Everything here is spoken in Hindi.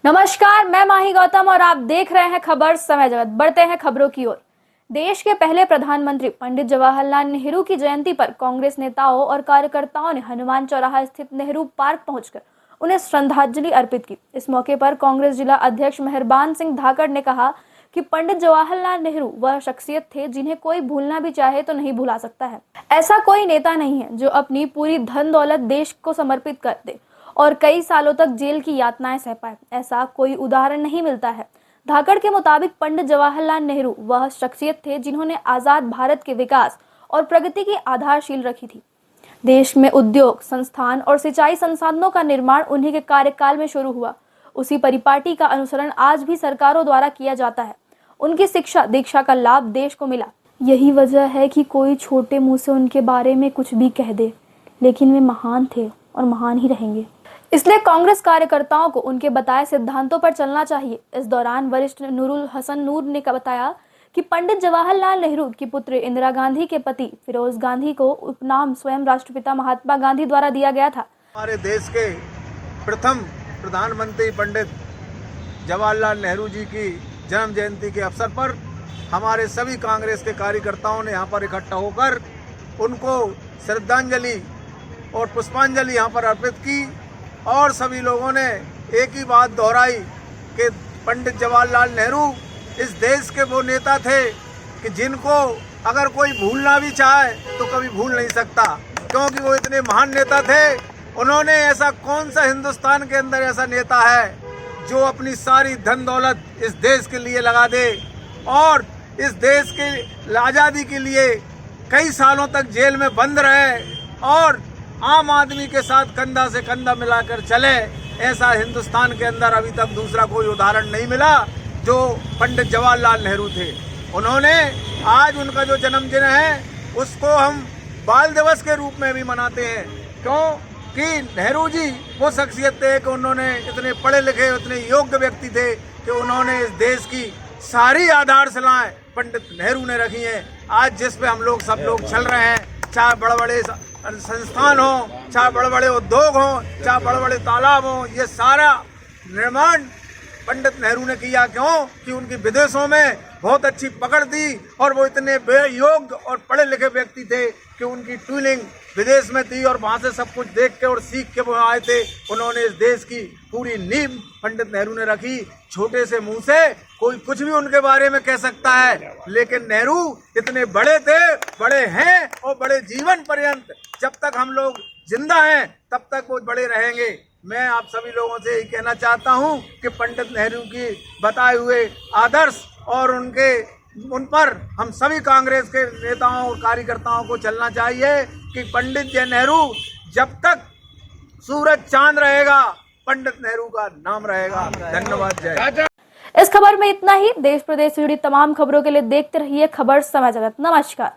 नमस्कार, मैं माही गौतम और आप देख रहे हैं खबर समय जगत। बढ़ते हैं खबरों की ओर। देश के पहले प्रधानमंत्री पंडित जवाहरलाल नेहरू की जयंती पर कांग्रेस नेताओं और कार्यकर्ताओं ने हनुमान चौराहा स्थित नेहरू पार्क पहुंचकर उन्हें श्रद्धांजलि अर्पित की। इस मौके पर कांग्रेस जिला अध्यक्ष मेहरबान सिंह धाकड़ ने कहा कि पंडित जवाहरलाल नेहरू वह शख्सियत थे जिन्हें कोई भूलना भी चाहे तो नहीं भुला सकता है। ऐसा कोई नेता नहीं है जो अपनी पूरी धन दौलत देश को समर्पित कर दे और कई सालों तक जेल की यातनाएं सह पाए। ऐसा कोई उदाहरण नहीं मिलता है। धाकड़ के मुताबिक पंडित जवाहरलाल नेहरू वह शख्सियत थे जिन्होंने आजाद भारत के विकास और प्रगति की आधारशिल रखी थी। देश में उद्योग, संस्थान और सिंचाई संसाधनों का निर्माण उन्हीं के कार्यकाल में शुरू हुआ। उसी परिपाटी का अनुसरण आज भी सरकारों द्वारा किया जाता है। उनकी शिक्षा दीक्षा का लाभ देश को मिला। यही वजह है कि कोई छोटे मुंह से उनके बारे में कुछ भी कह दे, लेकिन वे महान थे और महान ही रहेंगे। इसलिए कांग्रेस कार्यकर्ताओं को उनके बताए सिद्धांतों पर चलना चाहिए। इस दौरान वरिष्ठ नूरुल हसन नूर ने बताया कि पंडित जवाहरलाल नेहरू की पुत्री इंदिरा गांधी के पति फिरोज गांधी को उपनाम स्वयं राष्ट्रपिता महात्मा गांधी द्वारा दिया गया था। हमारे देश के प्रथम प्रधानमंत्री पंडित जवाहरलाल नेहरू जी की जन्म जयंती के अवसर पर हमारे सभी कांग्रेस के कार्यकर्ताओं ने यहाँ पर इकट्ठा होकर उनको श्रद्धांजलि और पुष्पांजलि यहाँ पर अर्पित की और सभी लोगों ने एक ही बात दोहराई कि पंडित जवाहरलाल नेहरू इस देश के वो नेता थे कि जिनको अगर कोई भूलना भी चाहे तो कभी भूल नहीं सकता, क्योंकि वो इतने महान नेता थे। उन्होंने ऐसा कौन सा हिंदुस्तान के अंदर ऐसा नेता है जो अपनी सारी धन दौलत इस देश के लिए लगा दे और इस देश के आज़ादी के लिए कई सालों तक जेल में बंद रहे और आम आदमी के साथ कंधा से कंधा मिलाकर चले। ऐसा हिंदुस्तान के अंदर अभी तक दूसरा कोई उदाहरण नहीं मिला जो पंडित जवाहरलाल नेहरू थे। उन्होंने आज उनका जो जन्मदिन है उसको हम बाल दिवस के रूप में भी मनाते हैं, क्योंकि नेहरू जी वो शख्सियत थे कि उन्होंने इतने पढ़े लिखे इतने योग्य व्यक्ति थे कि उन्होंने इस देश की सारी आधारशिलाएं पंडित नेहरू ने रखी हैं। आज जिस पे हम लोग सब लोग चल रहे हैं, चाहे बड़े बड़े संस्थान हो, चाहे बड़े बड़े उद्योग हो, चाहे बड़े बड़े तालाब हो, ये सारा निर्माण पंडित नेहरू ने किया। क्यों कि उनकी विदेशों में बहुत अच्छी पकड़ थी और वो इतने योग्य और पढ़े लिखे व्यक्ति थे कि उनकी ट्यूनिंग विदेश में थी और वहाँ से सब कुछ देख के और सीख के वो आए थे। उन्होंने इस देश की पूरी नींव पंडित नेहरू ने रखी। छोटे से मुंह से कोई कुछ भी उनके बारे में कह सकता है, लेकिन नेहरू इतने बड़े थे, बड़े हैं और बड़े जीवन पर्यंत जब तक हम लोग जिंदा हैं तब तक वो बड़े रहेंगे। मैं आप सभी लोगों से यही कहना चाहता हूं कि पंडित नेहरू की बताए हुए आदर्श और उन पर हम सभी कांग्रेस के नेताओं और कार्यकर्ताओं को चलना चाहिए कि पंडित जी नेहरू जब तक सूरज चांद रहेगा पंडित नेहरू का नाम रहेगा। धन्यवाद। जय। इस खबर में इतना ही। देश प्रदेश से जुड़ी तमाम खबरों के लिए देखते रहिए खबर समय जगत। नमस्कार।